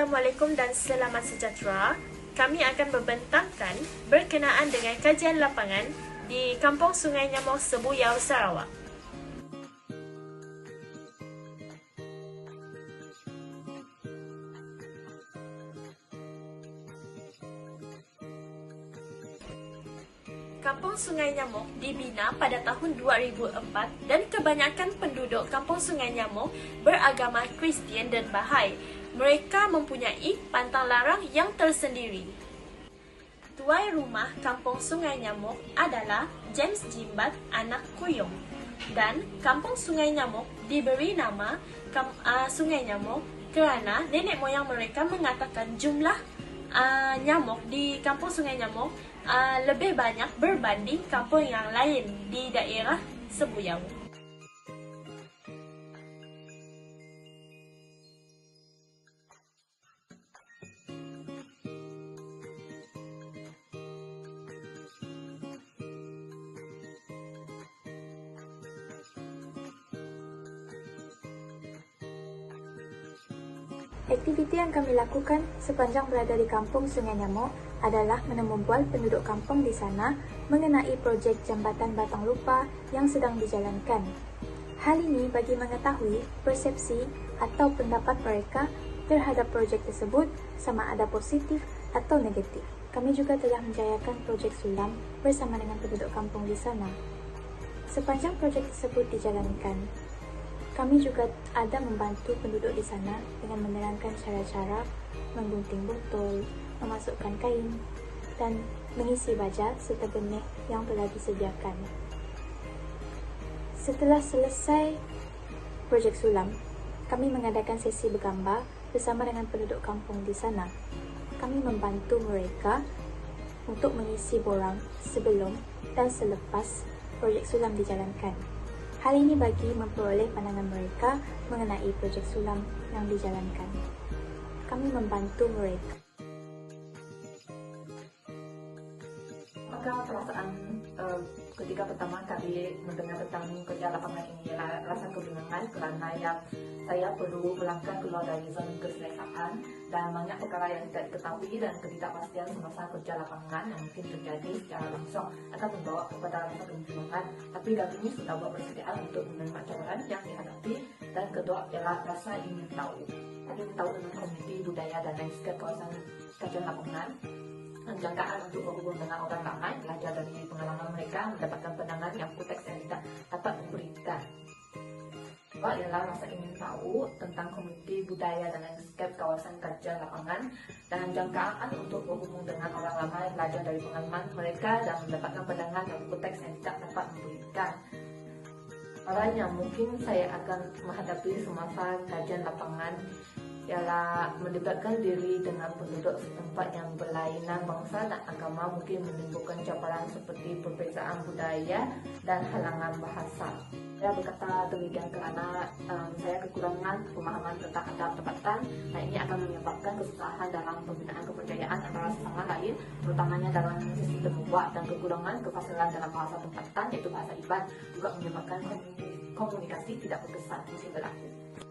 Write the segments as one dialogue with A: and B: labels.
A: Assalamualaikum dan selamat sejahtera. Kami akan membentangkan berkenaan dengan kajian lapangan di Kampung Sungai Nyamok, Sebuyau, Sarawak. Kampung Sungai Nyamok dibina pada tahun 2004 dan kebanyakan penduduk Kampung Sungai Nyamok beragama Kristian dan Bahai. Mereka mempunyai pantang larang yang tersendiri. Tuai rumah Kampung Sungai Nyamok adalah James Jimbat anak Kuyong. Dan Kampung Sungai Nyamok diberi nama Sungai Nyamok kerana nenek moyang mereka mengatakan jumlah nyamuk di Kampung Sungai Nyamok lebih banyak berbanding kampung yang lain di daerah Sebuyau.
B: Aktiviti yang kami lakukan sepanjang berada di Kampung Sungai Nyamok adalah menemui penduduk kampung di sana mengenai projek Jambatan Batang Lupa yang sedang dijalankan. Hal ini bagi mengetahui persepsi atau pendapat mereka terhadap projek tersebut sama ada positif atau negatif. Kami juga telah menjayakan projek sulam bersama dengan penduduk kampung di sana. Sepanjang projek tersebut dijalankan, kami juga ada membantu penduduk di sana dengan menerangkan cara-cara menggunting botol, memasukkan kain, dan mengisi baja serta benih yang telah disediakan. Setelah selesai projek sulam, kami mengadakan sesi bergambar bersama dengan penduduk kampung di sana. Kami membantu mereka untuk mengisi borang sebelum dan selepas projek sulam dijalankan. Hal ini bagi memperoleh pandangan mereka mengenai projek sulam yang dijalankan. Kami membantu mereka.
C: Maka perasaan ketika pertama kali mendengar tentang kerja lapangan ini rasa kebingungan kerana saya perlu melangkah keluar dari zona keselesaan dan banyak perkara yang tidak diketahui dan ketidakpastian semasa kerja lapangan yang mungkin terjadi secara langsung akan membawa kepada rasa kebingungan. Tapi kami ini sudah buat persediaan untuk menerima cabaran yang dihadapi, dan kedua ialah rasa ingin tahu tentang komuniti budaya dan landscape kawasan kajian lapangan. Jangkaan untuk berhubung dengan orang ramai, belajar dari pengalaman mereka, mendapatkan pandangan yang konteks yang tidak dapat memberikan. Kedua ialah rasa ingin tahu tentang komuniti budaya dan landscape kawasan kajian lapangan, dan jangkaan untuk berhubung dengan orang ramai, belajar dari pengalaman mereka, dan mendapatkan pandangan yang konteks yang tidak dapat memberikan. Orang yang mungkin saya akan menghadapi semasa kajian lapangan ialah mendekatkan diri dengan penduduk setempat yang berlainan bangsa dan agama, mungkin menimbulkan cabaran seperti perbezaan budaya dan halangan bahasa. Saya berkata demikian kerana saya kekurangan pemahaman tentang adab tempatan, dan ini akan menyebabkan kesusahan dalam pembinaan kepercayaan antara sesama lain, terutamanya dalam sisi terbuat, dan kekurangan kefasilan dalam bahasa tempatan, iaitu bahasa iban, juga menyebabkan komunikasi tidak berkesan mungkin berlaku.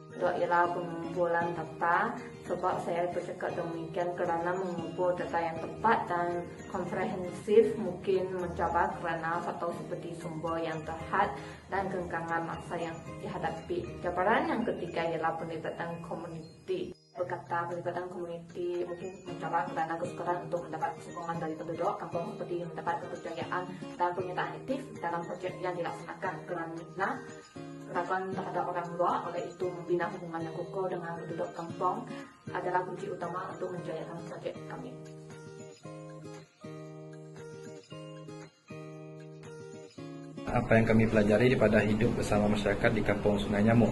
C: Kedua ialah pengumpulan data, sebab saya bercakap demikian kerana mengumpul data yang tepat dan komprehensif mungkin mencabar kerana faktor seperti sumber yang terhad dan kengkangan masa yang dihadapi. Cabaran yang ketiga ialah pelibatan komuniti. Berkata pelibatan komuniti mungkin mencabar kerana kesukaran untuk mendapat sokongan dari penduduk kampung seperti mendapat kepercayaan dan penyertaan aktif dalam projek yang dilaksanakan kerana keraguan terhadap orang luar. Oleh itu, membina hubungan yang kokoh dengan penduduk kampung adalah kunci utama untuk menjayakan projek kami.
D: Apa yang kami pelajari daripada hidup bersama masyarakat di Kampung Sungai Nyamok?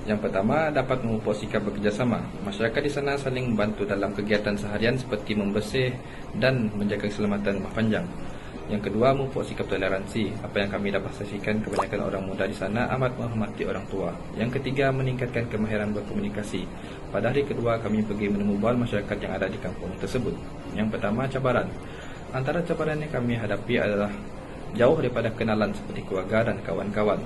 D: Yang pertama, dapat memupuk sikap bekerjasama. Masyarakat di sana saling membantu dalam kegiatan seharian seperti membersih dan menjaga keselamatan rumah panjang. Yang kedua, memupuk sikap toleransi. Apa yang kami dapat saksikan, kebanyakan orang muda di sana amat menghormati orang tua. Yang ketiga, meningkatkan kemahiran berkomunikasi. Pada hari kedua, kami pergi menemui masyarakat yang ada di kampung tersebut. Yang pertama, cabaran. Antara cabaran yang kami hadapi adalah jauh daripada kenalan seperti keluarga dan kawan-kawan.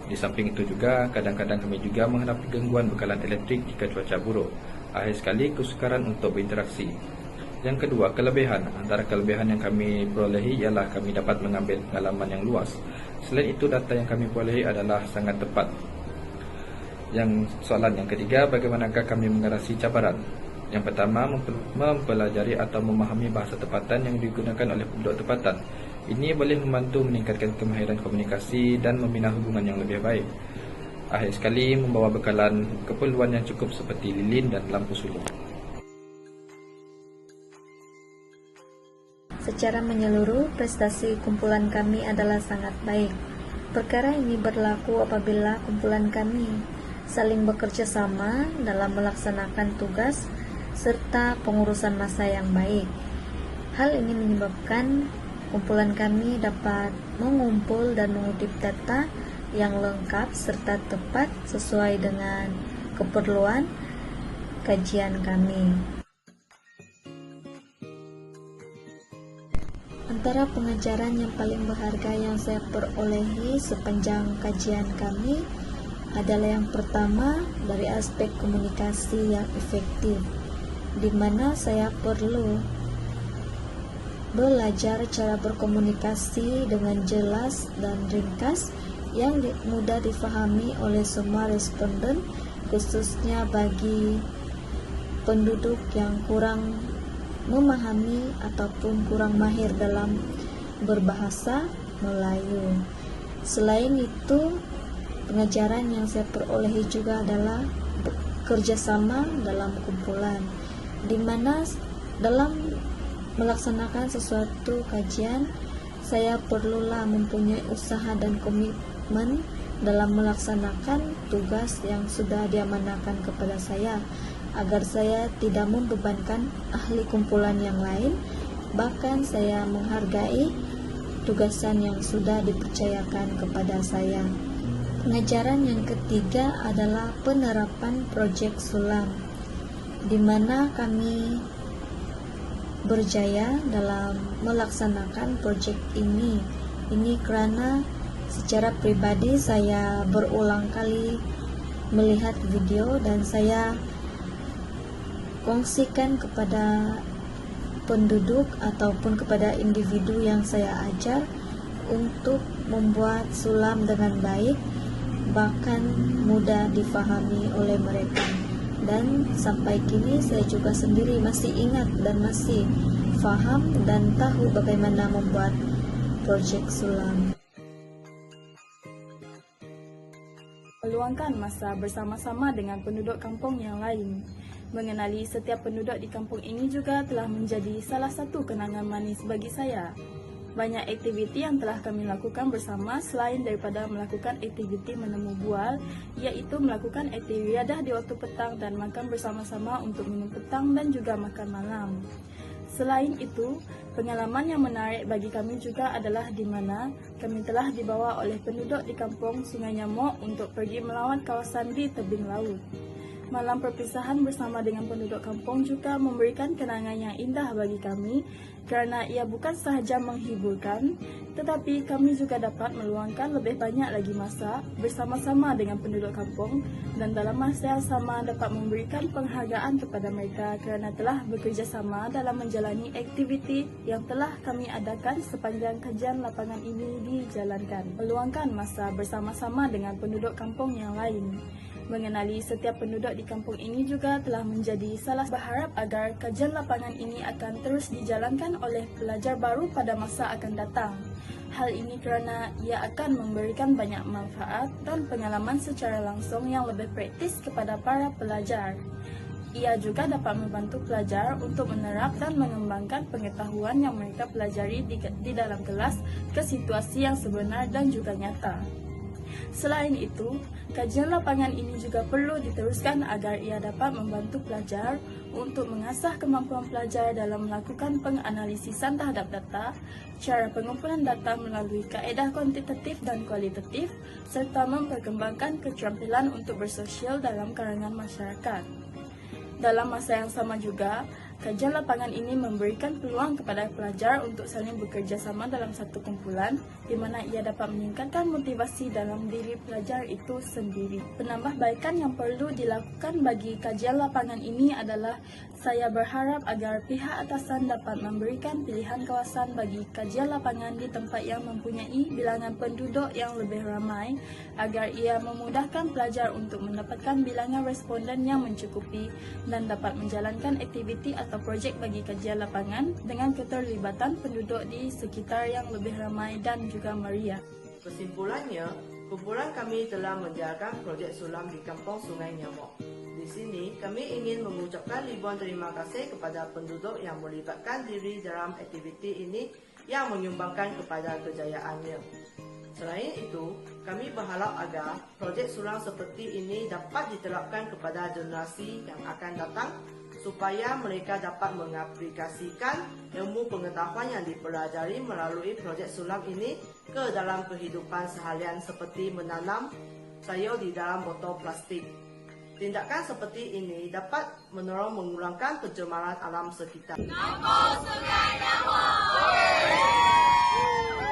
D: Di samping itu juga, kadang-kadang kami juga menghadapi gangguan bekalan elektrik jika cuaca buruk. Akhir sekali, kesukaran untuk berinteraksi. Yang kedua, kelebihan. Antara kelebihan yang kami perolehi ialah kami dapat mengambil pengalaman yang luas. Selain itu, data yang kami perolehi adalah sangat tepat. Soalan yang ketiga, bagaimanakah kami mengatasi cabaran? Yang pertama, mempelajari atau memahami bahasa tempatan yang digunakan oleh penduduk tempatan. Ini boleh membantu meningkatkan kemahiran komunikasi dan membina hubungan yang lebih baik. Akhir sekali, membawa bekalan keperluan yang cukup seperti lilin dan lampu sulur.
E: Secara menyeluruh, prestasi kumpulan kami adalah sangat baik. Perkara ini berlaku apabila kumpulan kami saling bekerja sama dalam melaksanakan tugas serta pengurusan masa yang baik. Hal ini menyebabkan kumpulan kami dapat mengumpul dan mengutip data yang lengkap serta tepat sesuai dengan keperluan kajian kami. Antara pengajaran yang paling berharga yang saya perolehi sepanjang kajian kami adalah yang pertama dari aspek komunikasi yang efektif, di mana saya perlu belajar cara berkomunikasi dengan jelas dan ringkas yang mudah difahami oleh semua responden, khususnya bagi penduduk yang kurang memahami ataupun kurang mahir dalam berbahasa Melayu. Selain itu, pengajaran yang saya perolehi juga adalah kerjasama dalam kumpulan, di mana dalam melaksanakan sesuatu kajian, saya perlulah mempunyai usaha dan komitmen dalam melaksanakan tugas yang sudah diamanahkan kepada saya, agar saya tidak membebankan ahli kumpulan yang lain. Bahkan saya menghargai tugasan yang sudah dipercayakan kepada saya. Pengajaran yang ketiga adalah penerapan proyek sulam, di mana kami berjaya dalam melaksanakan proyek ini. Ini karena secara pribadi saya berulang kali melihat video dan saya kongsikan kepada penduduk ataupun kepada individu yang saya ajar untuk membuat sulam dengan baik, bahkan mudah difahami oleh mereka. Dan sampai kini saya juga sendiri masih ingat dan masih faham dan tahu bagaimana membuat proyek sulam.
F: Meluangkan masa bersama-sama dengan penduduk kampung yang lain. Mengenali setiap penduduk di kampung ini juga telah menjadi salah satu kenangan manis bagi saya. Banyak aktiviti yang telah kami lakukan bersama selain daripada melakukan aktiviti menemu bual, iaitu melakukan aktiviti riadah di waktu petang dan makan bersama-sama untuk minum petang dan juga makan malam. Selain itu, pengalaman yang menarik bagi kami juga adalah di mana kami telah dibawa oleh penduduk di kampung Sungai Nyamok untuk pergi melawat kawasan di tebing laut. Malam perpisahan bersama dengan penduduk kampung juga memberikan kenangan yang indah bagi kami kerana ia bukan sahaja menghiburkan, tetapi kami juga dapat meluangkan lebih banyak lagi masa bersama-sama dengan penduduk kampung dan dalam masa yang sama dapat memberikan penghargaan kepada mereka kerana telah bekerjasama dalam menjalani aktiviti yang telah kami adakan sepanjang kajian lapangan ini dijalankan. Meluangkan masa bersama-sama dengan penduduk kampung yang lain. Mengenali setiap penduduk di kampung ini juga telah menjadi salah berharap agar kajian lapangan ini akan terus dijalankan oleh pelajar baru pada masa akan datang. Hal ini kerana ia akan memberikan banyak manfaat dan pengalaman secara langsung yang lebih praktis kepada para pelajar. Ia juga dapat membantu pelajar untuk menerap dan mengembangkan pengetahuan yang mereka pelajari di dalam kelas ke situasi yang sebenar dan juga nyata. Selain itu, kajian lapangan ini juga perlu diteruskan agar ia dapat membantu pelajar untuk mengasah kemampuan pelajar dalam melakukan penganalisisan terhadap data, cara pengumpulan data melalui kaedah kuantitatif dan kualitatif, serta memperkembangkan keterampilan untuk bersosial dalam kalangan masyarakat. Dalam masa yang sama juga, Kajian lapangan ini memberikan peluang kepada pelajar untuk saling bekerja sama dalam satu kumpulan, di mana ia dapat meningkatkan motivasi dalam diri pelajar itu sendiri. Penambahbaikan yang perlu dilakukan bagi kajian lapangan ini adalah saya berharap agar pihak atasan dapat memberikan pilihan kawasan bagi kajian lapangan di tempat yang mempunyai bilangan penduduk yang lebih ramai, agar ia memudahkan pelajar untuk mendapatkan bilangan responden yang mencukupi dan dapat menjalankan aktiviti atau projek bagi kajian lapangan dengan keterlibatan penduduk di sekitar yang lebih ramai dan juga meriah.
G: Kesimpulannya, kumpulan kami telah menjalankan projek sulam di Kampung Sungai Nyamok. Di sini, kami ingin mengucapkan ribuan terima kasih kepada penduduk yang melibatkan diri dalam aktiviti ini yang menyumbangkan kepada kejayaannya. Selain itu, kami berharap agar projek sulam seperti ini dapat diterapkan kepada generasi yang akan datang supaya mereka dapat mengaplikasikan ilmu pengetahuan yang dipelajari melalui projek sulam ini ke dalam kehidupan seharian seperti menanam sayur di dalam botol plastik. Tindakan seperti ini dapat menolong mengurangkan pencemaran alam sekitar.